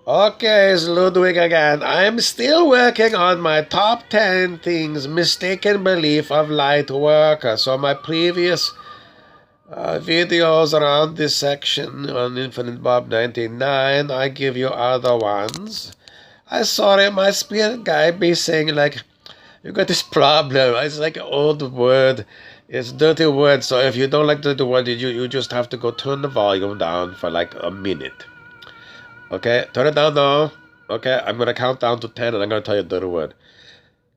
Okay, it's Ludwig again. I'm still working on my top 10 things mistaken belief of light worker. So my previous videos around this section on Infinite Bob 99, I give you other ones. I saw it, my spirit guy be saying like, you got this problem. It's like an old word. It's dirty word. So if you don't like dirty word, you just have to go turn the volume down for like a minute. Okay, turn it down now. Okay, I'm gonna count down to 10 and I'm gonna tell you the dirty word.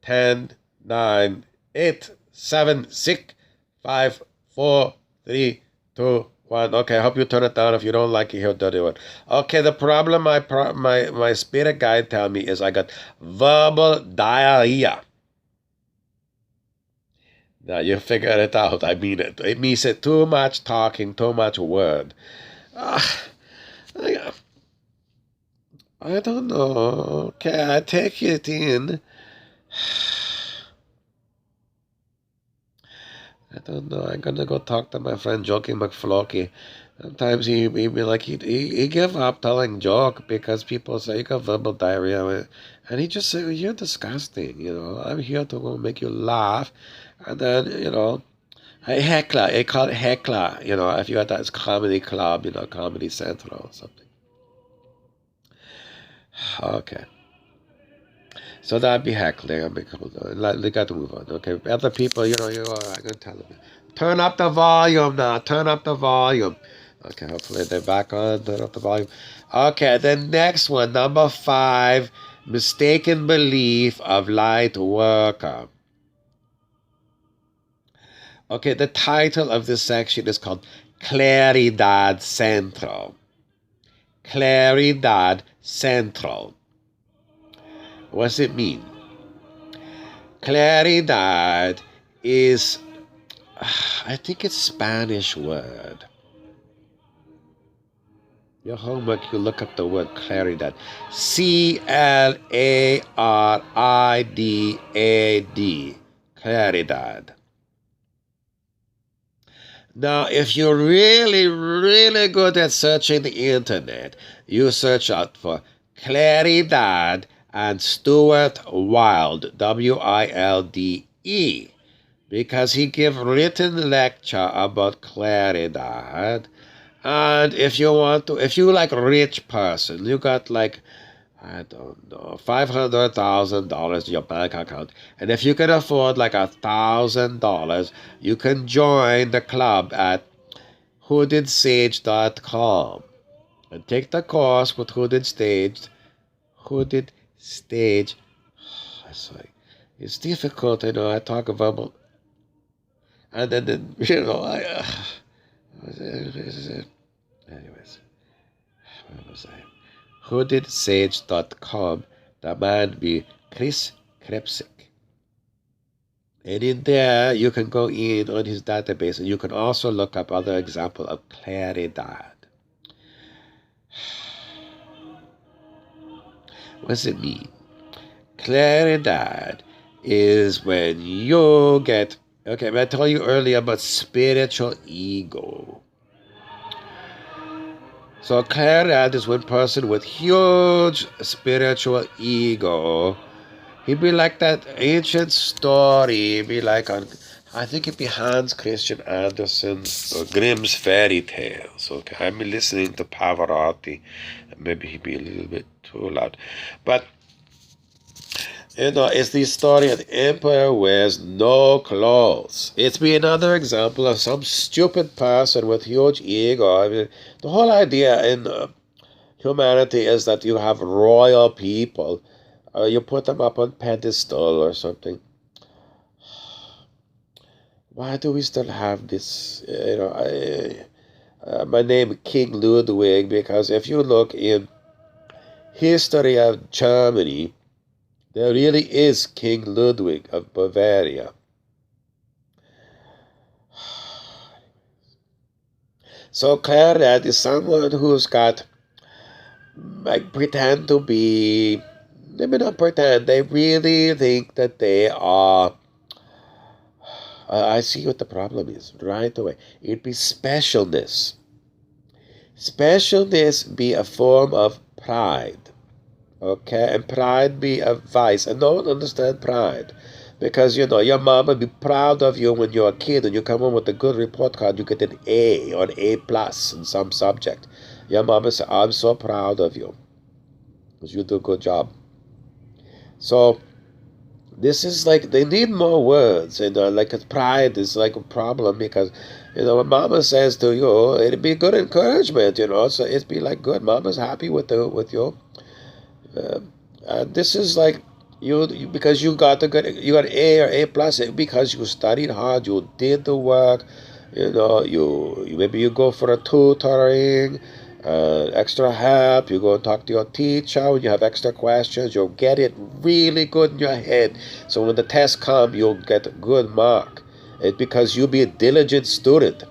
10, 9, 8, 7, 6, 5, 4, 3, 2, 1. Okay, I hope you turn it down if you don't like it, hear dirty word. Okay, the problem my spirit guide tell me is I got verbal diarrhea. Now you figure it out. I mean it. It means it too much talking, too much word. Ah, I don't know. Okay, I take it in. I don't know. I'm gonna go talk to my friend Jokey McFlocky. Sometimes he be like he give up telling joke because people say you got verbal diarrhea, and he just say you're disgusting. I'm here to go make you laugh, and then a heckler. They call it heckler. If you got that comedy club, Comedy Central or something. Okay. So that'd be heckling. They got to move on. Okay. Other people, I'm gonna tell them. Turn up the volume now. Turn up the volume. Okay, hopefully they're back on. Turn up the volume. Okay, the next one, number 5, mistaken belief of light worker. Okay, the title of this section is called Claridad Central. Claridad Central. What's it mean? Claridad is, I think it's Spanish word. Your homework, you look up the word claridad. Claridad. Claridad. Now, if you're really, really good at searching the internet, you search out for Claridad and Stuart Wilde, Wilde, because he gave written lecture about Claridad. And if you like rich person, you got like, I don't know, $500,000 in your bank account. And if you can afford like $1,000, you can join the club at hoodedsage.com and take the course with Hooded Stage. Hooded Stage. Sorry. It's difficult, I talk about, and then anyways, where was I? hoodedsage.com. The man be Chris Krepsik. And in there, you can go in on his database and you can also look up other examples of claridad. What does it mean? Claridad is when you get, okay, I told you earlier about spiritual ego. So claridad is one person with huge spiritual ego. He'd be like that ancient story. It'd be like I think it'd be Hans Christian Andersen's or Grimm's fairy tales. Okay, I've been listening to Pavarotti. Maybe he'd be a little bit too loud. But it's the story of the emperor wears no clothes. It's be another example of some stupid person with huge ego. I mean, the whole idea in humanity is that you have royal people. You put them up on pedestal or something. Why do we still have this? My name is King Ludwig, because if you look in history of Germany, there really is King Ludwig of Bavaria. So claridad is someone who's got, like, pretend to be, maybe not pretend, they really think that they are, I see what the problem is right away. It'd be specialness. Specialness be a form of pride. Okay, and pride be a vice. And don't understand pride. Because your mom will be proud of you when you're a kid and you come home with a good report card, you get an A or an A plus in some subject. Your mom will say, I'm so proud of you. Because you do a good job. So this is like they need more words, like pride is like a problem because when mama says to you, it'd be good encouragement, so it'd be like good. Mama's happy with you. And this is like you because you got A or A plus because you studied hard, you did the work, you maybe you go for a tutoring, extra help. You go and talk to your teacher when you have extra questions. You'll get it really good in your head. So when the test comes, you'll get a good mark. It's because you be a diligent student.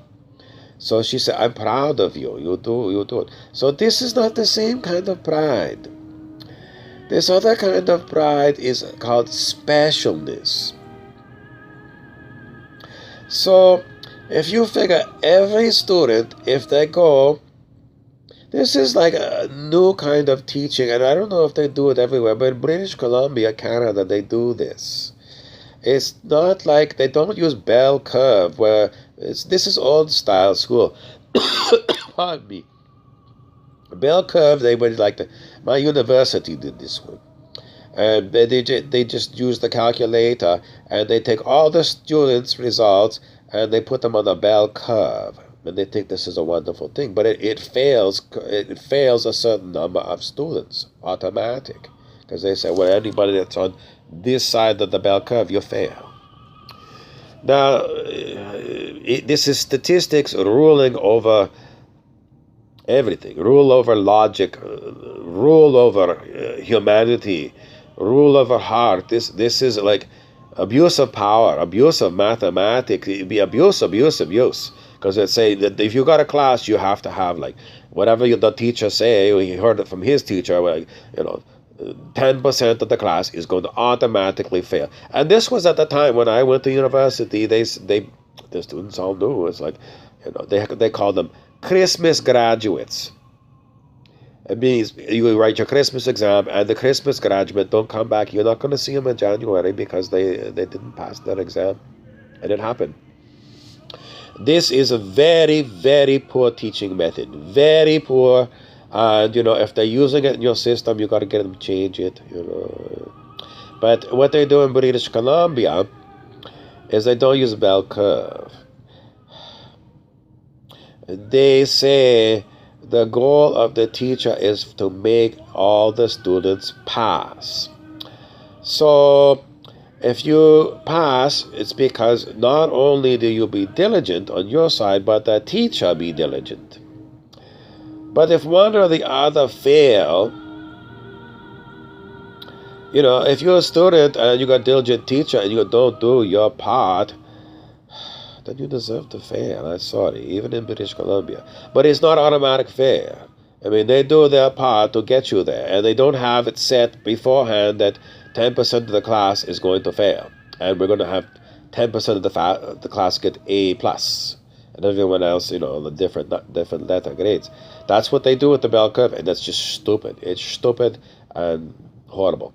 So she said, I'm proud of you. You do it. So this is not the same kind of pride. This other kind of pride is called specialness. So if you figure every student, if they go, this is like a new kind of teaching, and I don't know if they do it everywhere, but in British Columbia, Canada, they do this. It's not like they don't use bell curve, where this is old style school. Pardon me. Bell curve, they went like my university did this one. And they just use the calculator, and they take all the students' results, and they put them on a bell curve. And they think this is a wonderful thing, but it fails a certain number of students, automatic. Because they say, well, anybody that's on this side of the bell curve, you fail. Now, this is statistics ruling over everything, rule over logic, rule over humanity, rule over heart. This is like abuse of power, abuse of mathematics. It'd be abuse. Because they say that if you got a class, you have to have like whatever the teacher say. He heard it from his teacher. Like 10% of the class is going to automatically fail. And this was at the time when I went to university. The students all knew. It's like they call them Christmas graduates. It means you write your Christmas exam, and the Christmas graduate don't come back. You're not going to see them in January because they didn't pass that exam, and it happened. This is a very, very poor teaching method. Very poor. And, if they're using it in your system, you got to get them to change it, But what they do in British Columbia is they don't use bell curve. They say the goal of the teacher is to make all the students pass. So if you pass, it's because not only do you be diligent on your side, but the teacher be diligent. But if one or the other fail, if you're a student and you got a diligent teacher and you don't do your part, then you deserve to fail. I'm sorry, even in British Columbia. But it's not automatic fail. I mean, they do their part to get you there, and they don't have it set beforehand that 10% of the class is going to fail, and we're going to have 10% of the class get A plus, and everyone else, the different letter grades. That's what they do with the bell curve, and that's just stupid. It's stupid and horrible.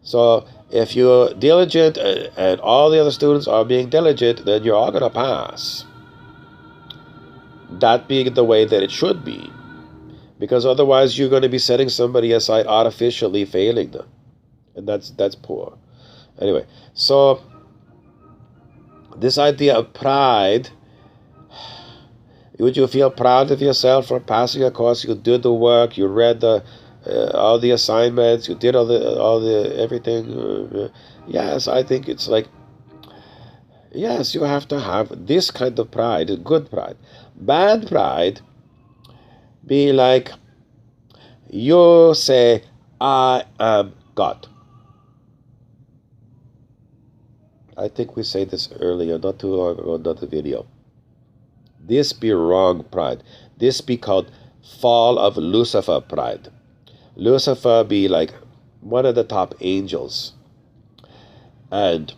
So if you're diligent and all the other students are being diligent, then you're all going to pass. That being the way that it should be, because otherwise you're going to be setting somebody aside, artificially failing them. And that's poor. Anyway, so this idea of pride, would you feel proud of yourself for passing a course? You did the work, you read all the assignments, you did all the everything. Yes, I think it's like, yes, you have to have this kind of pride, good pride. Bad pride be like, you say, I am God. I think we said this earlier, not too long ago, another video. This be wrong pride. This be called fall of Lucifer pride. Lucifer be like one of the top angels. And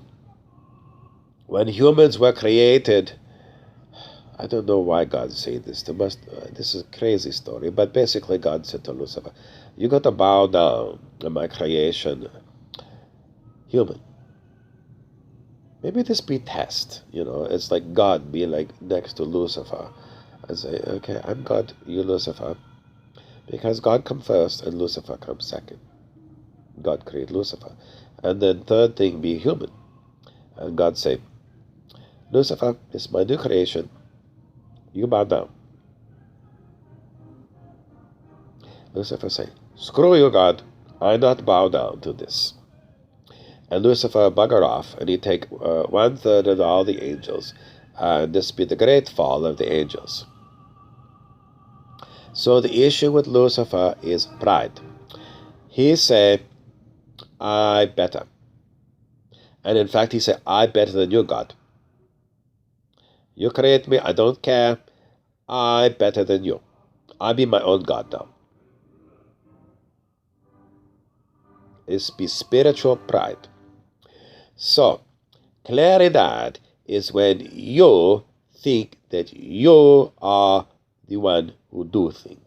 when humans were created, I don't know why God said this. This is a crazy story, but basically God said to Lucifer, You got to bow down to my creation, human. Maybe this be test, it's like God be like next to Lucifer and say, okay, I'm God, you Lucifer. Because God comes first and Lucifer comes second. God created Lucifer. And then third thing be human. And God say, Lucifer, this is my new creation. You bow down. Lucifer say, screw you, God. I not bow down to this. And Lucifer bugger off, and he take 1/3 of all the angels. And this be the great fall of the angels. So the issue with Lucifer is pride. He say, I better. And in fact, he say, I better than you, God. You create me, I don't care. I better than you. I be my own God now. It's be spiritual pride. So, claridad is when you think that you are the one who do things.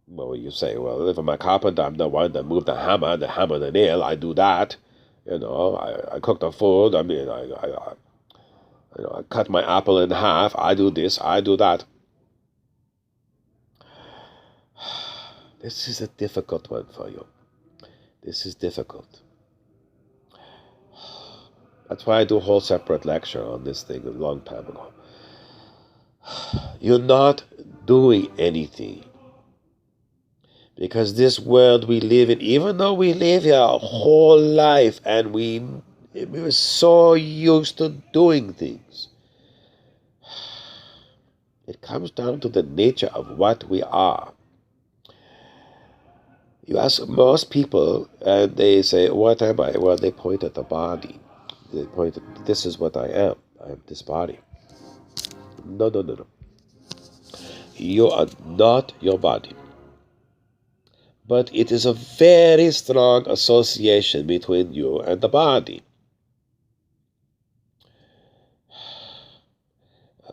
Well, you say, well, if I'm a carpenter, I'm the one that moved the hammer the nail, I do that. I cook the food, I cut my apple in half, I do this, I do that. This is a difficult one for you. This is difficult. That's why I do a whole separate lecture on this thing a long time ago. You're not doing anything. Because this world we live in, even though we live here our whole life and we were so used to doing things, it comes down to the nature of what we are. You ask most people, and they say, what am I? Well, they point at the body. They point at, this is what I am. I am this body. No. You are not your body. But it is a very strong association between you and the body.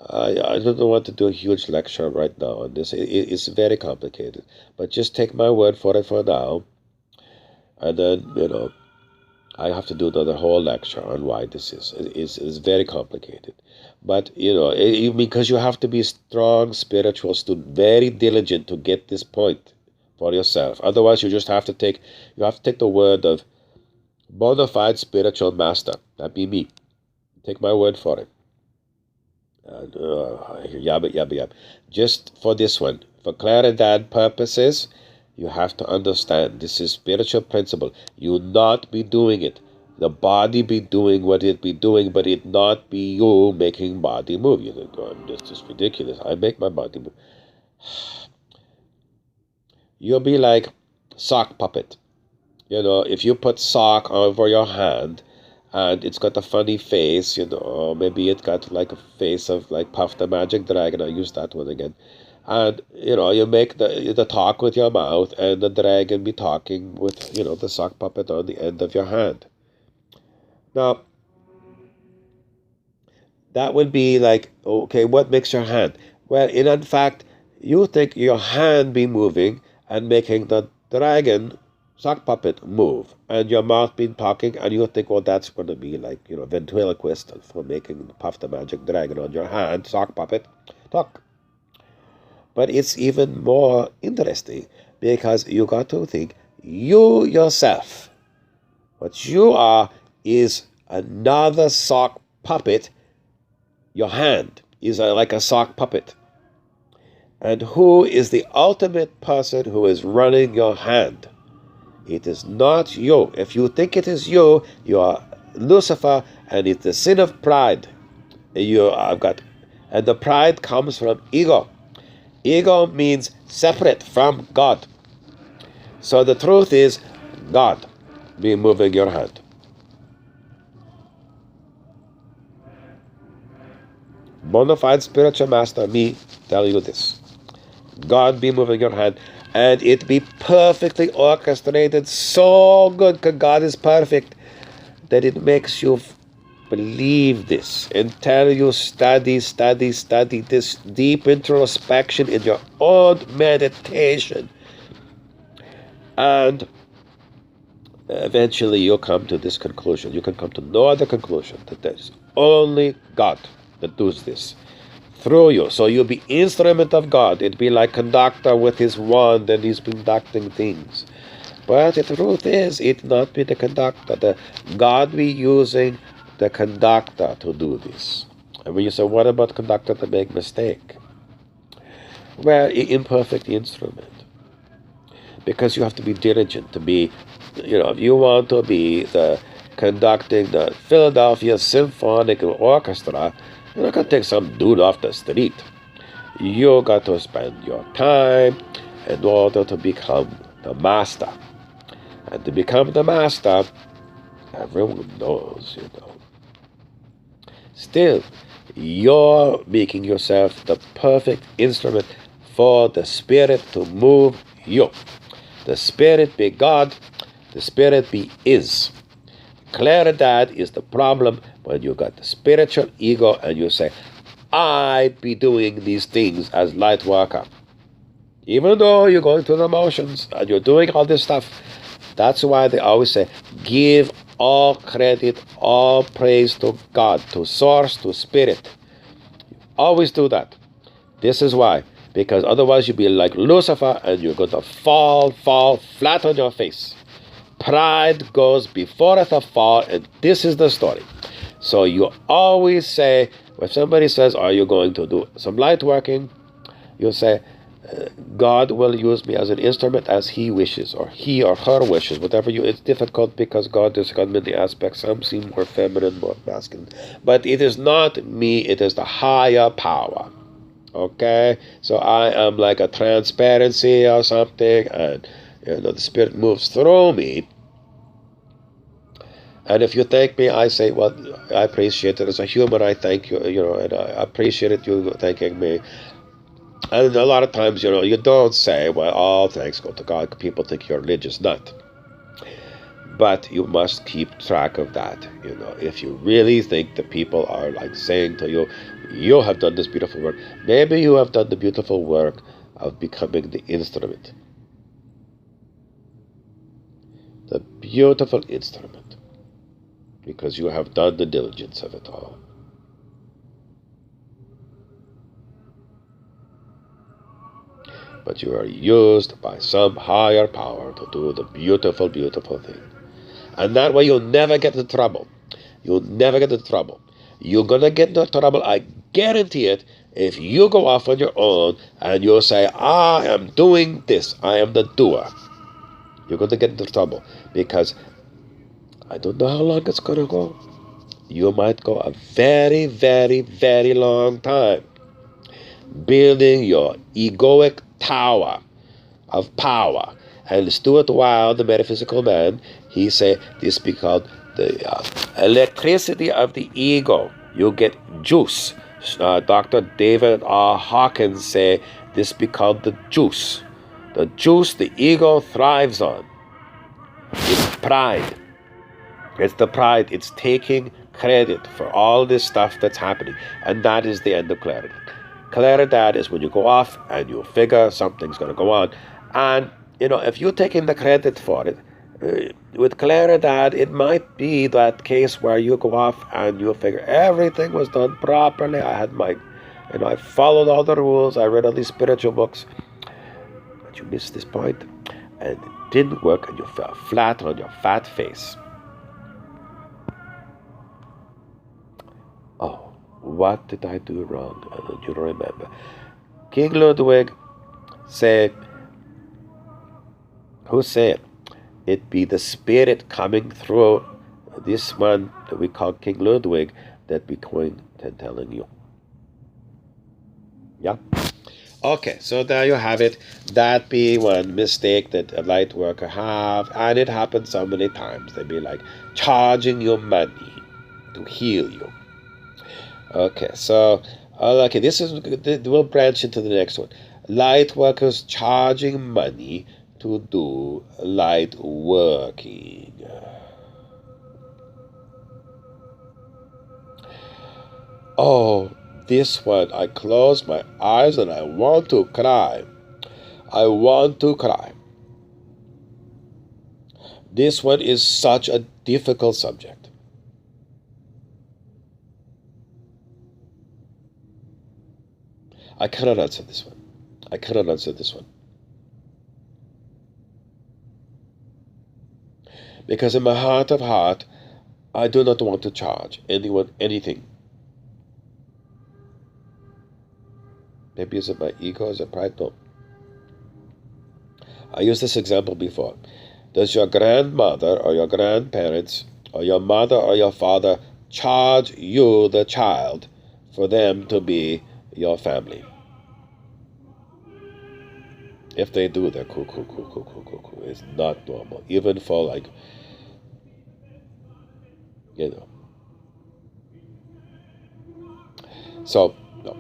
I don't want to do a huge lecture right now on this. It's very complicated. But just take my word for it for now. And then, I have to do another whole lecture on why this is. It's very complicated. But, because you have to be a strong spiritual student, very diligent to get this point for yourself. Otherwise, you just have to take the word of bona fide spiritual master. That be me. Take my word for it. Yabba. Just for this one, for claridad purposes, you have to understand this is spiritual principle. You not be doing it. The body be doing what it be doing, but it not be you making body move. You think, oh, this is ridiculous. I make my body move. You'll be like sock puppet. If you put sock over your hand, and it's got a funny face, maybe it got like a face of like Puff the Magic Dragon. I use that one again. And, you make the talk with your mouth, and the dragon be talking with, the sock puppet on the end of your hand. Now, that would be like, okay, what makes your hand? Well, in fact, you think your hand be moving and making the dragon sock puppet move, and your mouth been talking, and you think, well, that's going to be like, ventriloquist for making Puff the Magic Dragon on your hand, sock puppet, talk. But it's even more interesting, because you got to think, you yourself, what you are is another sock puppet. Your hand is like a sock puppet. And who is the ultimate person who is running your hand? It is not you. If you think it is you, you are Lucifer, and it's the sin of pride. And the pride comes from ego. Ego means separate from God. So the truth is, God be moving your hand. Bona fide spiritual master, me, tell you this. God be moving your hand. And it be perfectly orchestrated, so good, because God is perfect, that it makes you believe this until you study this deep introspection in your own meditation. And eventually you'll come to this conclusion. You can come to no other conclusion, that there's only God that does this through you. So you'll be instrument of God. It'd be like conductor with his wand and he's conducting things. But the truth is, it not be the conductor. The God be using the conductor to do this. And when you say, what about conductor to make mistake? Well, imperfect instrument. Because you have to be diligent to be, if you want to be the conducting the Philadelphia Symphonic Orchestra, you're not going to take some dude off the street. You got to spend your time in order to become the master. And to become the master, everyone knows, Still, you're making yourself the perfect instrument for the Spirit to move you. The Spirit be God, the Spirit be is. Claridad is the problem when you got the spiritual ego and you say, I be doing these things as light worker. Even though you're going through the motions and you're doing all this stuff, that's why they always say, give all credit, all praise to God, to Source, to Spirit. Always do that. This is why. Because otherwise you'll be like Lucifer and you're going to fall flat on your face. Pride goes before the fall, and this is the story. So you always say, when somebody says, are you going to do some light working? You'll say, God will use me as an instrument as he wishes, or he or her wishes, whatever you. It's difficult because God has got many aspects. Some seem more feminine, more masculine. But it is not me, it is the higher power. Okay? So I am like a transparency or something, and the Spirit moves through me. And if you thank me, I say, well, I appreciate it. As a human, I thank you, and I appreciate it, you thanking me. And a lot of times, you don't say, well, all thanks go to God. People think you're religious. Not. But you must keep track of that. If you really think the people are like saying to you, you have done this beautiful work. Maybe you have done the beautiful work of becoming the instrument. The beautiful instrument. Because you have done the diligence of it all. But you are used by some higher power to do the beautiful, beautiful thing. And that way you'll never get into trouble. You'll never get into trouble. You're going to get into trouble, I guarantee it, if you go off on your own and you'll say, I am doing this, I am the doer. You're going to get into trouble because I don't know how long it's going to go. You might go a very, very, very long time building your egoic tower of power. And Stuart Wilde, the metaphysical man, he said this be called the electricity of the ego. You get juice. Dr. David R. Hawkins say this be called the juice. The juice the ego thrives on. It's pride. It's the pride. It's taking credit for all this stuff that's happening. And that is the end of clarity. Claridad is when you go off and you figure something's going to go on. And, if you're taking the credit for it, with Claridad, it might be that case where you go off and you figure everything was done properly. I had I followed all the rules. I read all these spiritual books. But you missed this point, and it didn't work, and you fell flat on your fat face. Oh, what did I do wrong? I don't you remember. King Ludwig said, who said, it be the Spirit coming through this one that we call King Ludwig that be going to telling you. Yeah? Okay, so there you have it. That be one mistake that a light worker have, and it happens so many times. They be like charging you money to heal you. Okay, so we'll branch into the next one. Light workers charging money to do light working. Oh, this one, I close my eyes and I want to cry. I want to cry. This one is such a difficult subject. I cannot answer this one. I cannot answer this one. Because in my heart of heart, I do not want to charge anyone anything. Maybe is it my ego? Is it pride? No. I used this example before. Does your grandmother or your grandparents or your mother or your father charge you, the child, for them to be your family? If they do, they're cool. It's not normal. Even for like, you know. So, no.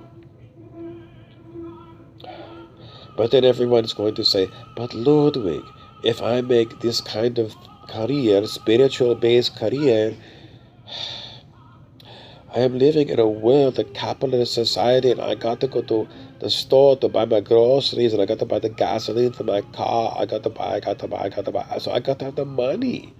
But then everyone's going to say, but Ludwig, if I make this kind of career, spiritual-based career, I am living in a world, a capitalist society, and I got to go to the store to buy my groceries, and I got to buy the gasoline for my car. I got to buy. So I got to have the money.